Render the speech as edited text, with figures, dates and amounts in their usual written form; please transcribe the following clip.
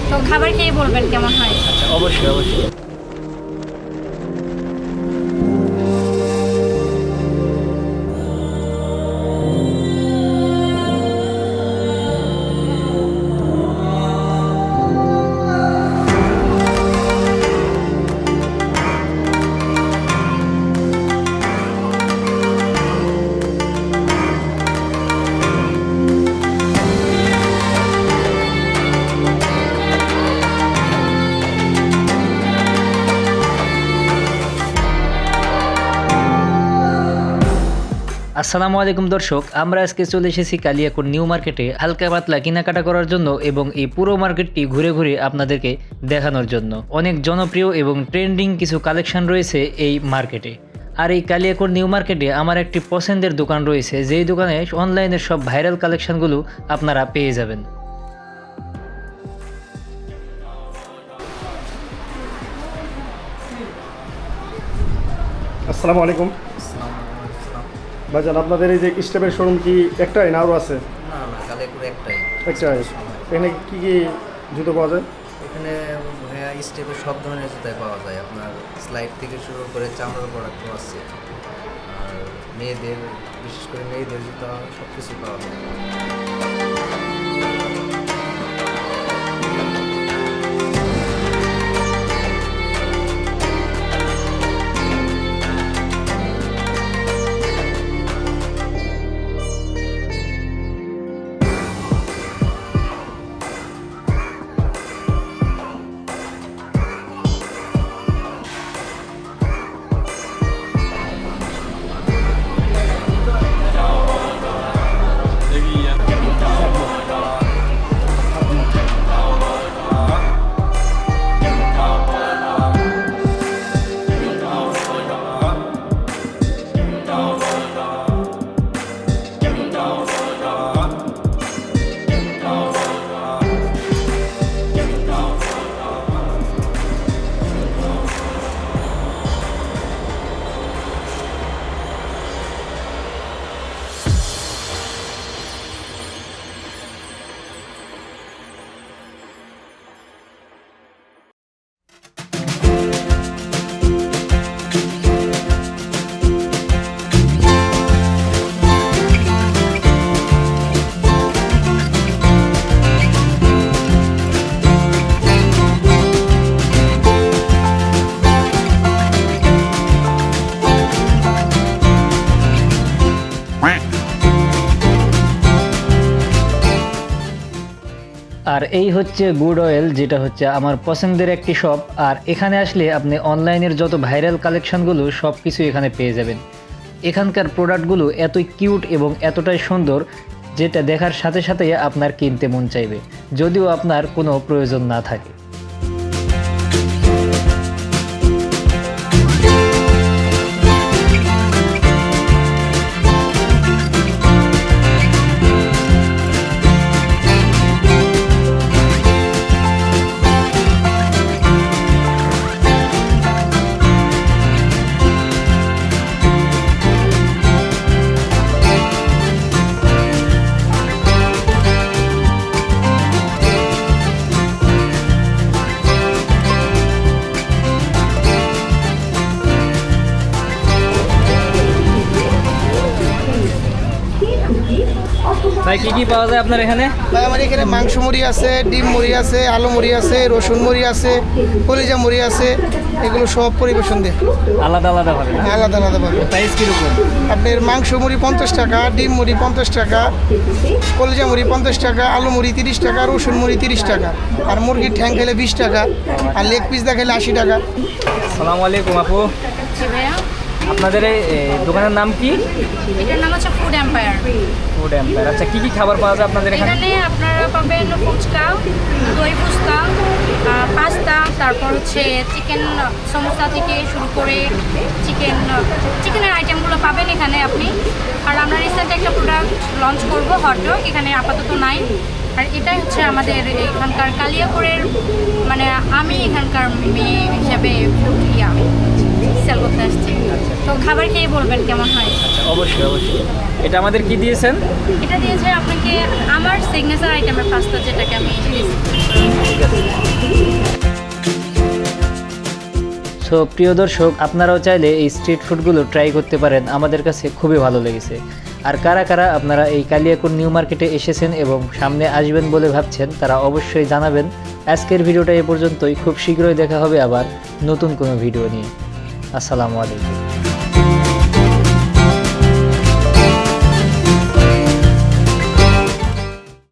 তো খাবার খেয়ে বলবেন কেমন হয়। আচ্ছা, অবশ্যই অবশ্যই। আসসালামু আলাইকুম দর্শক, আমরা আজকে চলে এসেছি কালিয়াকৈর নিউ মার্কেটে হালকা পাতলা কেনাকাটা করার জন্য এবং এই পুরো মার্কেটটি ঘুরে ঘুরে আপনাদেরকে দেখানোর জন্য। অনেক জনপ্রিয় এবং ট্রেন্ডিং কিছু কালেকশন রয়েছে এই মার্কেটে। আর এই কালিয়াকৈর নিউ মার্কেটে আমার একটি পছন্দের দোকান রয়েছে, যেই দোকানে অনলাইনের সব ভাইরাল কালেকশনগুলো আপনারা পেয়ে যাবেন। আসসালামু আলাইকুম ভাইজান, আপনাদের এই যে স্টেপের শোরুম কি একটাই না আরও আছে? না না, কালিয়াকৈর একটাই। এখানে কি কি জুতো পাওয়া যায়? এখানে ভাইয়া স্টেপের সব ধরনের জুতাই পাওয়া যায়। আপনার স্লাইড থেকে শুরু করে চামড়ার প্রোডাক্টও আছে, আর মেয়েদের, বিশেষ করে মেয়েদের জুতা সব কিছু পাওয়া যায়। আর এই হচ্ছে গুড অয়েল, যেটা হচ্ছে আমার পছন্দের একটি শপ। আর এখানে আসলে আপনি অনলাইনের যত ভাইরাল কালেকশনগুলো সব কিছু এখানে পেয়ে যাবেন। এখানকার প্রোডাক্টগুলো এতই কিউট এবং এতটাই সুন্দর, যেটা দেখার সাথে সাথে আপনার কিনতে মন চাইবে, যদিও আপনার কোনো প্রয়োজন না থাকে। ভাই কি কি পাওয়া যায় আপনার এখানে? ভাই আমার এখানে মাংস মুড়ি আছে, ডিম মুড়ি আছে, আলু মুড়ি আছে, রসুন মুড়ি আছে, কলিজা মুড়ি আছে। এগুলো সব পরিবেশন দিয়ে আলাদা আলাদা ভাবে? আলাদা আলাদা পাবে। প্রাইস কীরকম? আপনার মাংস মুড়ি 50 টাকা, ডিম মুড়ি 50 টাকা, কলিজা মুড়ি 50 টাকা, আলু মুড়ি 30 টাকা, রসুন মুড়ি 30 টাকা, আর মুরগির ঠ্যাং খেলে 20 টাকা, আর লেগ পিস খেলে 80 টাকা। আসসালামু আলাইকুম আপু, জি ভাইয়া। আপনাদের এই দোকানের নাম কি? এটার নাম হচ্ছে ফুড এম্পায়ার। Food empire. আচ্ছা, কি কি খাবার পাওয়া যায় আপনাদের এখানে? এখানে আপনারা পাবেন ফুচকা, দই ফুচকা, পাস্তা, তারপর হচ্ছে চিকেন সমোসা থেকে শুরু করে চিকেনের আইটেমগুলো পাবেন এখানে আপনি। আর আমরা রিসেন্ট একটা প্রোডাক্ট লঞ্চ করবো, হটডগ, এখানে আপাতত নাই। আর এটাই হচ্ছে আমাদের এখানকার কালিয়াকৈরের, মানে আমি এখানকার মেয়ে হিসাবে সেল করতে আসছি। তো খাবার খেয়ে বলবেন কেমন হয়। আচ্ছা, অবশ্যই অবশ্যই। এটা আমাদের কি দিয়েছেন? এটা দিয়েছে আপনাকে আমার সিগনেচার আইটেমের পাস্তা, যেটাকে আমি ঠিক আছে। সো প্রিয় দর্শক, আপনারাও চাইলে এই স্ট্রিট ফুডগুলো ট্রাই করতে পারেন, আমাদের কাছে খুবই ভালো লেগেছে। আর কারা কারা আপনারা এই কালিয়াকৈর নিউ মার্কেটে এসেছেন এবং সামনে আসবেন বলে ভাবছেন, তারা অবশ্যই জানাবেন। আজকের ভিডিওটা এ পর্যন্তই, খুব শীঘ্রই দেখা হবে আবার নতুন কোনো ভিডিও নিয়ে। আসসালামু আলাইকুম।